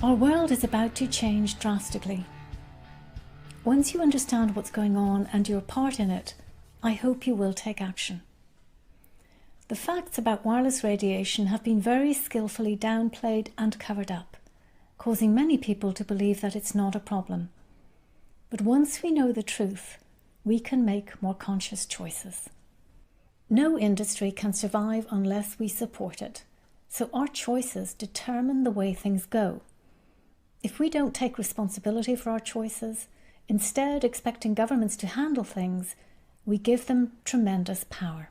Our world is about to change drastically. Once you understand what's going on and your part in it, I hope you will take action. The facts about wireless radiation have been very skillfully downplayed and covered up, causing many people to believe that it's not a problem. But once we know the truth, we can make more conscious choices. No industry can survive unless we support it, so our choices determine the way things go. If we don't take responsibility for our choices, instead expecting governments to handle things, we give them tremendous power.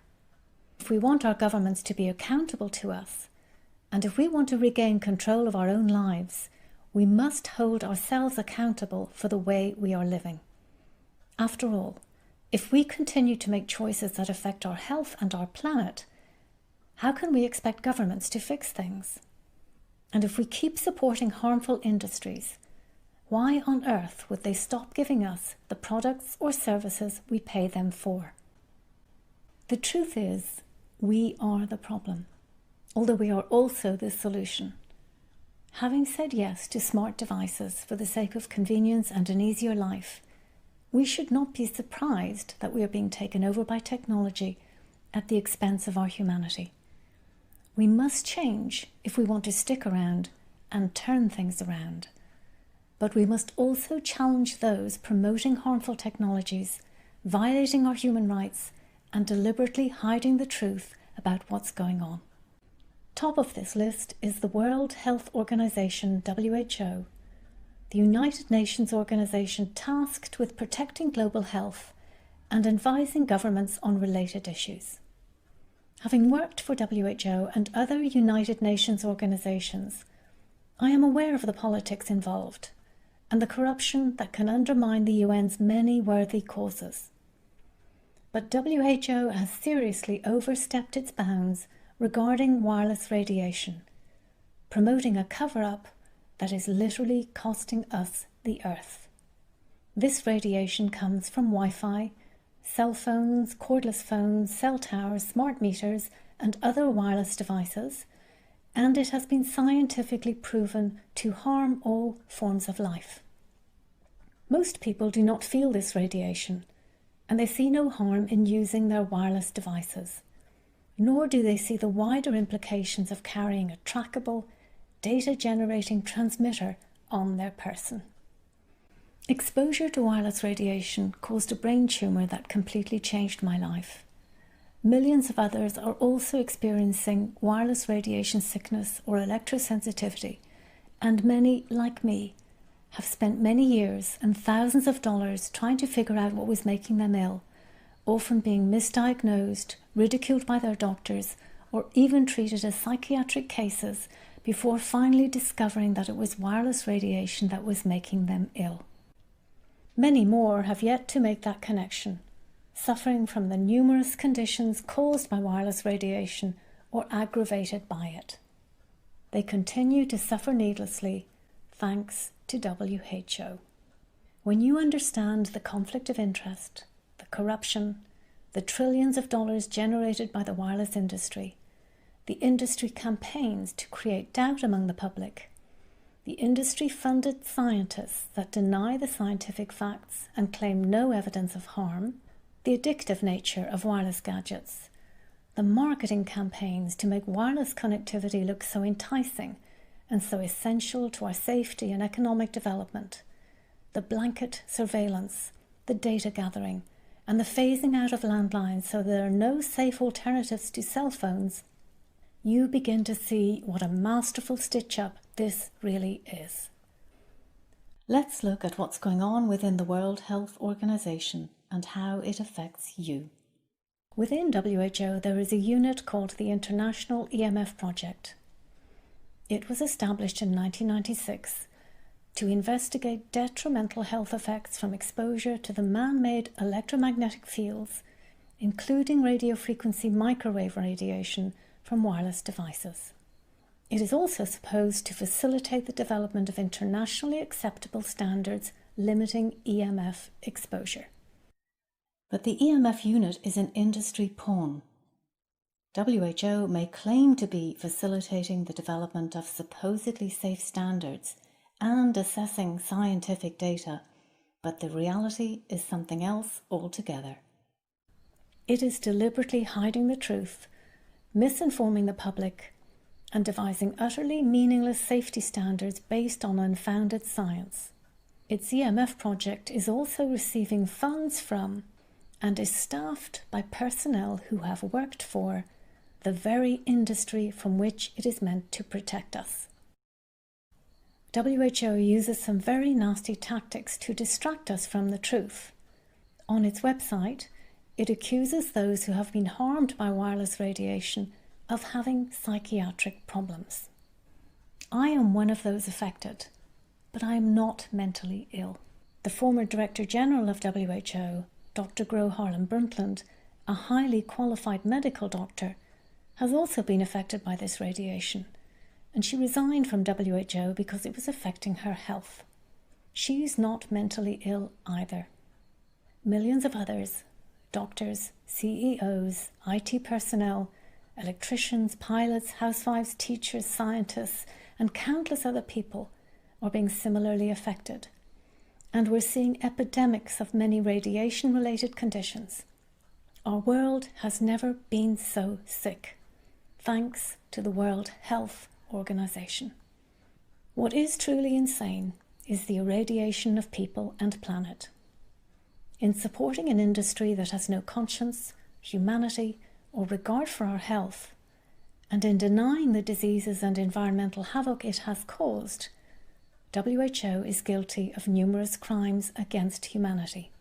If we want our governments to be accountable to us, and if we want to regain control of our own lives, we must hold ourselves accountable for the way we are living. After all, if we continue to make choices that affect our health and our planet, how can we expect governments to fix things? And if we keep supporting harmful industries, why on earth would they stop giving us the products or services we pay them for? The truth is, we are the problem, although we are also the solution. Having said yes to smart devices for the sake of convenience and an easier life, we should not be surprised that we are being taken over by technology at the expense of our humanity. We must change if we want to stick around and turn things around. But we must also challenge those promoting harmful technologies, violating our human rights, and deliberately hiding the truth about what's going on. Top of this list is the World Health Organization, WHO, the United Nations organization tasked with protecting global health and advising governments on related issues. Having worked for WHO and other United Nations organizations, I am aware of the politics involved and the corruption that can undermine the UN's many worthy causes. But WHO has seriously overstepped its bounds regarding wireless radiation, promoting a cover-up that is literally costing us the Earth. This radiation comes from Wi-Fi, cell phones, cordless phones, cell towers, smart meters, and other wireless devices, and it has been scientifically proven to harm all forms of life. Most people do not feel this radiation, and they see no harm in using their wireless devices, nor do they see the wider implications of carrying a trackable, data-generating transmitter on their person. Exposure to wireless radiation caused a brain tumour that completely changed my life. Millions of others are also experiencing wireless radiation sickness or electrosensitivity, and many, like me, have spent many years and thousands of dollars trying to figure out what was making them ill, often being misdiagnosed, ridiculed by their doctors, or even treated as psychiatric cases before finally discovering that it was wireless radiation that was making them ill. Many more have yet to make that connection, suffering from the numerous conditions caused by wireless radiation or aggravated by it. They continue to suffer needlessly, thanks to WHO. When you understand the conflict of interest, the corruption, the trillions of dollars generated by the wireless industry, the industry campaigns to create doubt among the public, the industry-funded scientists that deny the scientific facts and claim no evidence of harm, the addictive nature of wireless gadgets, the marketing campaigns to make wireless connectivity look so enticing and so essential to our safety and economic development, the blanket surveillance, the data gathering, and the phasing out of landlines so there are no safe alternatives to cell phones, you begin to see what a masterful stitch-up this really is. Let's look at what's going on within the World Health Organization and how it affects you. Within WHO, there is a unit called the International EMF Project. It was established in 1996 to investigate detrimental health effects from exposure to the man-made electromagnetic fields, including radiofrequency microwave radiation from wireless devices. It is also supposed to facilitate the development of internationally acceptable standards limiting EMF exposure. But the EMF unit is an industry pawn. WHO may claim to be facilitating the development of supposedly safe standards and assessing scientific data, but the reality is something else altogether. It is deliberately hiding the truth, misinforming the public, and devising utterly meaningless safety standards based on unfounded science. Its EMF project is also receiving funds from and is staffed by personnel who have worked for the very industry from which it is meant to protect us. WHO uses some very nasty tactics to distract us from the truth. On its website, it accuses those who have been harmed by wireless radiation of having psychiatric problems. I am one of those affected, but I am not mentally ill. The former Director General of WHO, Dr. Gro Harlem Brundtland, a highly qualified medical doctor, has also been affected by this radiation, and she resigned from WHO because it was affecting her health. She's not mentally ill either. Millions of others, doctors, CEOs, IT personnel, electricians, pilots, housewives, teachers, scientists, and countless other people are being similarly affected. And we're seeing epidemics of many radiation-related conditions. Our world has never been so sick, thanks to the World Health Organization. What is truly insane is the irradiation of people and planet. In supporting an industry that has no conscience, humanity, or regard for our health, and in denying the diseases and environmental havoc it has caused, WHO is guilty of numerous crimes against humanity.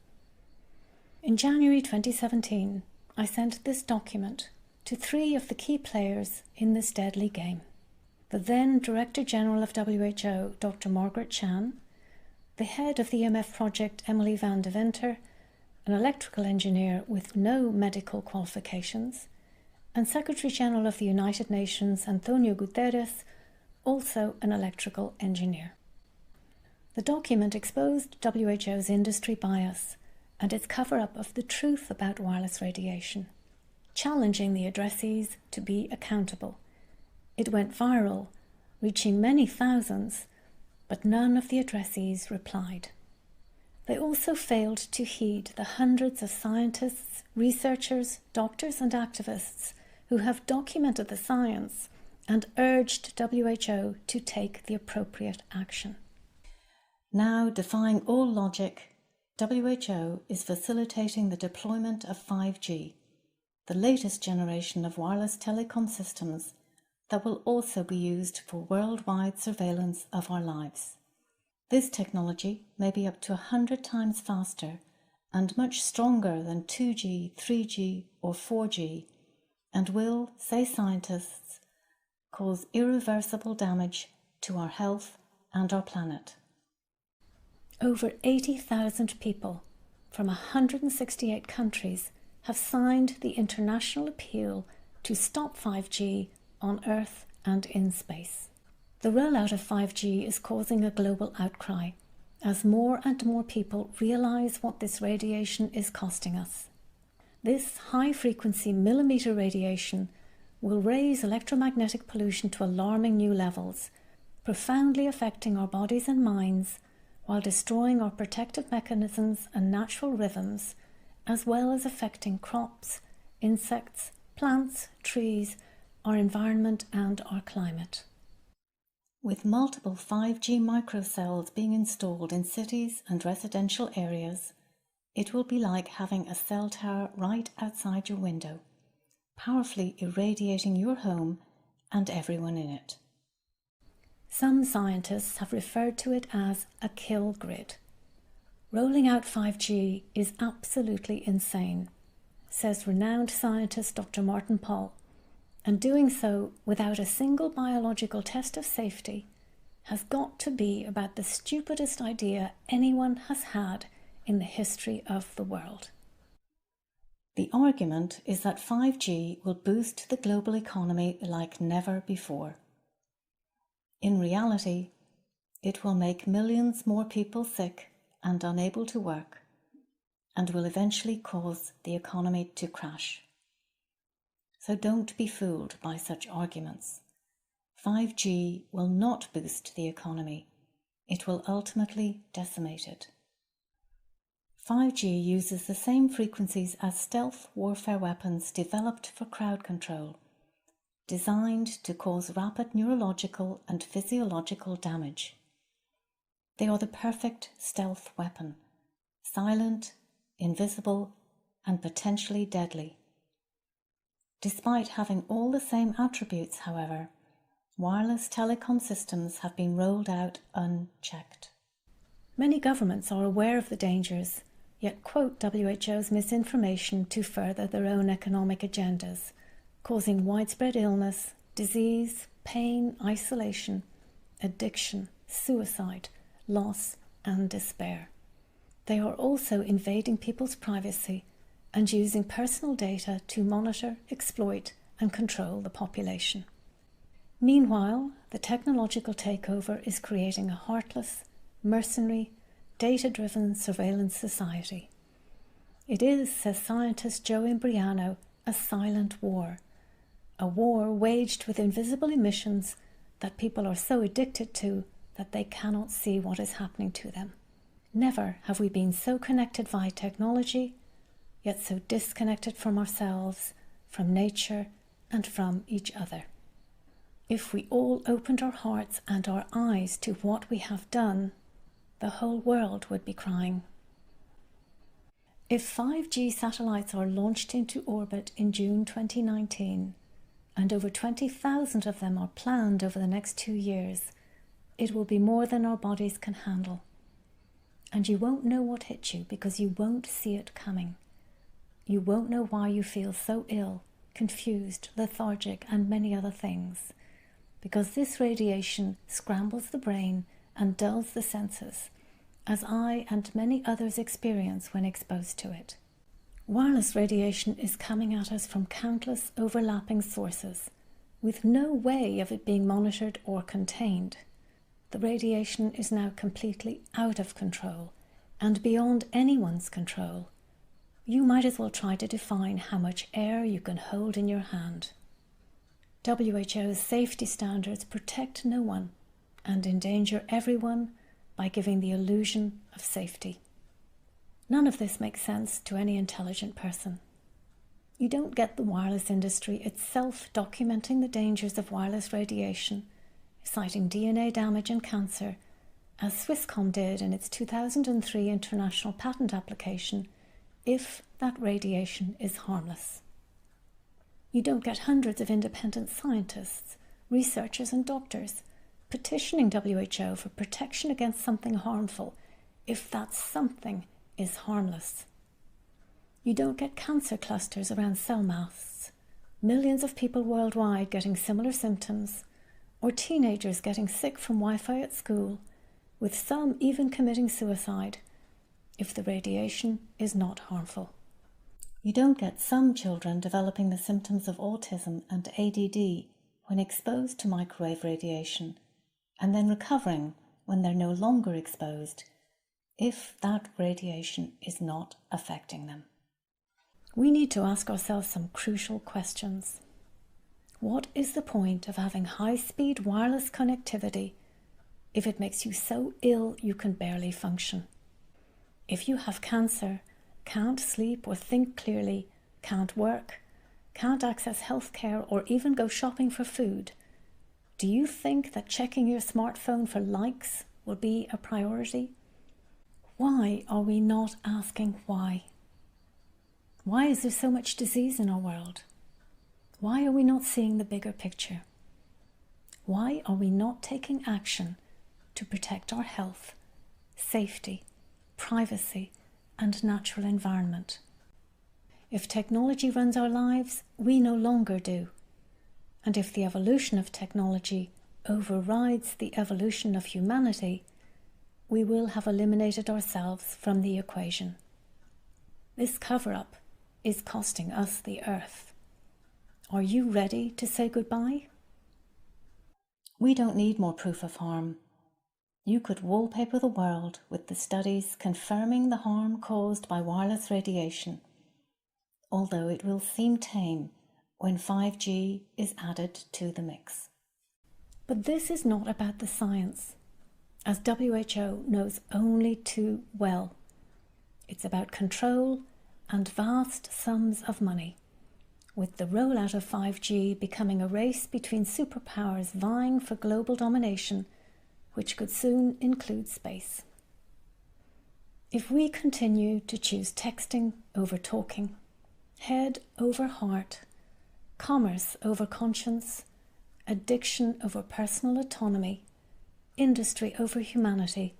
In January 2017, I sent this document to 3 of the key players in this deadly game. The then Director General of WHO, Dr. Margaret Chan, the head of the EMF project, Emily van de Winter, an electrical engineer with no medical qualifications, and Secretary General of the United Nations, Antonio Guterres, also an electrical engineer. The document exposed WHO's industry bias and its cover-up of the truth about wireless radiation, challenging the addressees to be accountable. It went viral, reaching many thousands, but none of the addressees replied. They also failed to heed the hundreds of scientists, researchers, doctors and activists who have documented the science and urged WHO to take the appropriate action. Now, defying all logic, WHO is facilitating the deployment of 5G, the latest generation of wireless telecom systems that will also be used for worldwide surveillance of our lives. This technology may be up to 100 times faster and much stronger than 2G, 3G or 4G, and will, say scientists, cause irreversible damage to our health and our planet. Over 80,000 people from 168 countries have signed the international appeal to stop 5G on Earth and in space. The rollout of 5G is causing a global outcry as more and more people realize what this radiation is costing us. This high-frequency millimeter radiation will raise electromagnetic pollution to alarming new levels, profoundly affecting our bodies and minds while destroying our protective mechanisms and natural rhythms, as well as affecting crops, insects, plants, trees, our environment and our climate. With multiple 5G microcells being installed in cities and residential areas, it will be like having a cell tower right outside your window, powerfully irradiating your home and everyone in it. Some scientists have referred to it as a kill grid. Rolling out 5G is absolutely insane, says renowned scientist Dr. Martin Pall, and doing so without a single biological test of safety has got to be about the stupidest idea anyone has had in the history of the world. The argument is that 5G will boost the global economy like never before. In reality, it will make millions more people sick and unable to work, and will eventually cause the economy to crash. So don't be fooled by such arguments. 5G will not boost the economy. it will ultimately decimate it. 5G uses the same frequencies as stealth warfare weapons developed for crowd control, designed to cause rapid neurological and physiological damage. They are the perfect stealth weapon, silent, invisible, and potentially deadly. Despite having all the same attributes, however, wireless telecom systems have been rolled out unchecked. Many governments are aware of the dangers, yet quote WHO's misinformation to further their own economic agendas, causing widespread illness, disease, pain, isolation, addiction, suicide, loss, and despair. They are also invading people's privacy and using personal data to monitor, exploit, and control the population. Meanwhile, the technological takeover is creating a heartless, mercenary, data-driven surveillance society. It is, says scientist Joe Imbriano, a silent war, a war waged with invisible emissions that people are so addicted to that they cannot see what is happening to them. Never have we been so connected via technology, yet so disconnected from ourselves, from nature, and from each other. If we all opened our hearts and our eyes to what we have done, the whole world would be crying. If 5G satellites are launched into orbit in June 2019, and over 20,000 of them are planned over the next 2 years, it will be more than our bodies can handle. And you won't know what hit you because you won't see it coming. You won't know why you feel so ill, confused, lethargic, and many other things, because this radiation scrambles the brain and dulls the senses, as I and many others experience when exposed to it. Wireless radiation is coming at us from countless overlapping sources, with no way of it being monitored or contained. The radiation is now completely out of control and beyond anyone's control. You might as well try to define how much air you can hold in your hand. WHO's safety standards protect no one and endanger everyone by giving the illusion of safety. None of this makes sense to any intelligent person. You don't get the wireless industry itself documenting the dangers of wireless radiation, citing DNA damage and cancer, as Swisscom did in its 2003 international patent application, if that radiation is harmless. You don't get hundreds of independent scientists, researchers and doctors petitioning WHO for protection against something harmful, if that something is harmless. You don't get cancer clusters around cell masts, millions of people worldwide getting similar symptoms, or teenagers getting sick from Wi-Fi at school, with some even committing suicide, if the radiation is not harmful. You don't get some children developing the symptoms of autism and ADD when exposed to microwave radiation, and then recovering when they're no longer exposed, if that radiation is not affecting them. We need to ask ourselves some crucial questions. What is the point of having high-speed wireless connectivity if it makes you so ill you can barely function? If you have cancer, can't sleep or think clearly, can't work, can't access healthcare or even go shopping for food, do you think that checking your smartphone for likes will be a priority? Why are we not asking why? Why is there so much disease in our world? Why are we not seeing the bigger picture? Why are we not taking action to protect our health, safety, privacy, and natural environment? If technology runs our lives, we no longer do. And if the evolution of technology overrides the evolution of humanity, we will have eliminated ourselves from the equation. This cover-up is costing us the earth. Are you ready to say goodbye? We don't need more proof of harm. You could wallpaper the world with the studies confirming the harm caused by wireless radiation, although it will seem tame when 5G is added to the mix. But this is not about the science. as WHO knows only too well. It's about control and vast sums of money, with the rollout of 5G becoming a race between superpowers vying for global domination, which could soon include space. If we continue to choose texting over talking, head over heart, commerce over conscience, addiction over personal autonomy, industry over humanity,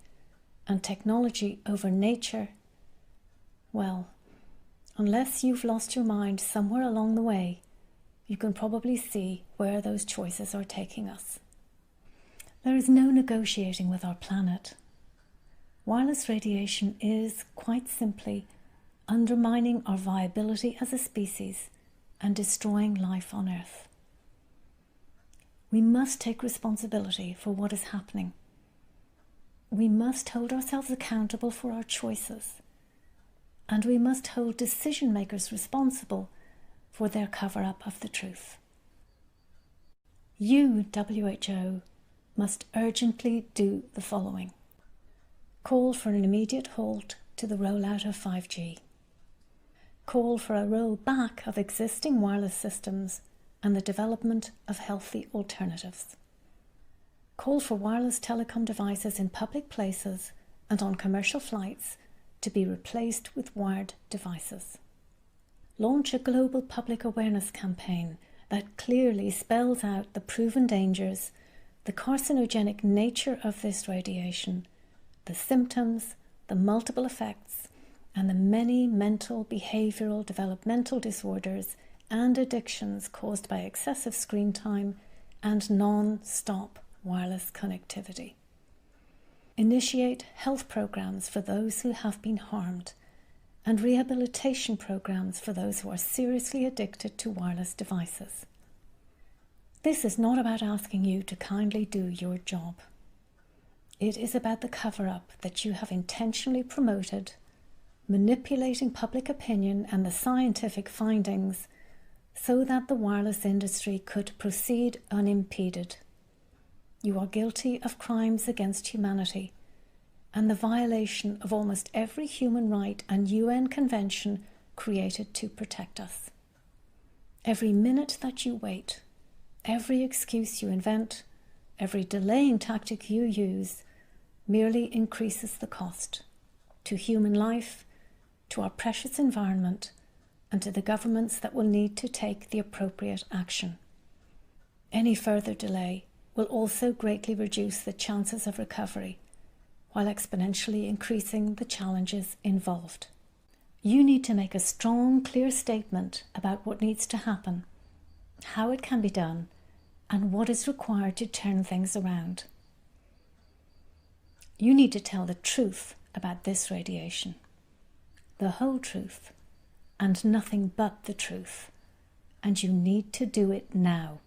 and technology over nature, well, unless you've lost your mind somewhere along the way, you can probably see where those choices are taking us. There is no negotiating with our planet. Wireless radiation is, quite simply, undermining our viability as a species and destroying life on Earth. We must take responsibility for what is happening. We must hold ourselves accountable for our choices. And we must hold decision makers responsible for their cover-up of the truth. You, WHO, must urgently do the following. Call for an immediate halt to the rollout of 5G. Call for a rollback of existing wireless systems and the development of healthy alternatives. Call for wireless telecom devices in public places and on commercial flights to be replaced with wired devices. Launch a global public awareness campaign that clearly spells out the proven dangers, the carcinogenic nature of this radiation, the symptoms, the multiple effects, and the many mental, behavioural, developmental disorders and addictions caused by excessive screen time and non-stop wireless connectivity. Initiate health programs for those who have been harmed and rehabilitation programs for those who are seriously addicted to wireless devices. This is not about asking you to kindly do your job. It is about the cover-up that you have intentionally promoted, manipulating public opinion and the scientific findings so that the wireless industry could proceed unimpeded. You are guilty of crimes against humanity and the violation of almost every human right and UN convention created to protect us. Every minute that you wait, every excuse you invent, every delaying tactic you use merely increases the cost to human life, to our precious environment, and to the governments that will need to take the appropriate action. Any further delay will also greatly reduce the chances of recovery, while exponentially increasing the challenges involved. You need to make a strong, clear statement about what needs to happen, how it can be done, and what is required to turn things around. You need to tell the truth about this radiation, the whole truth, and nothing but the truth, and you need to do it now.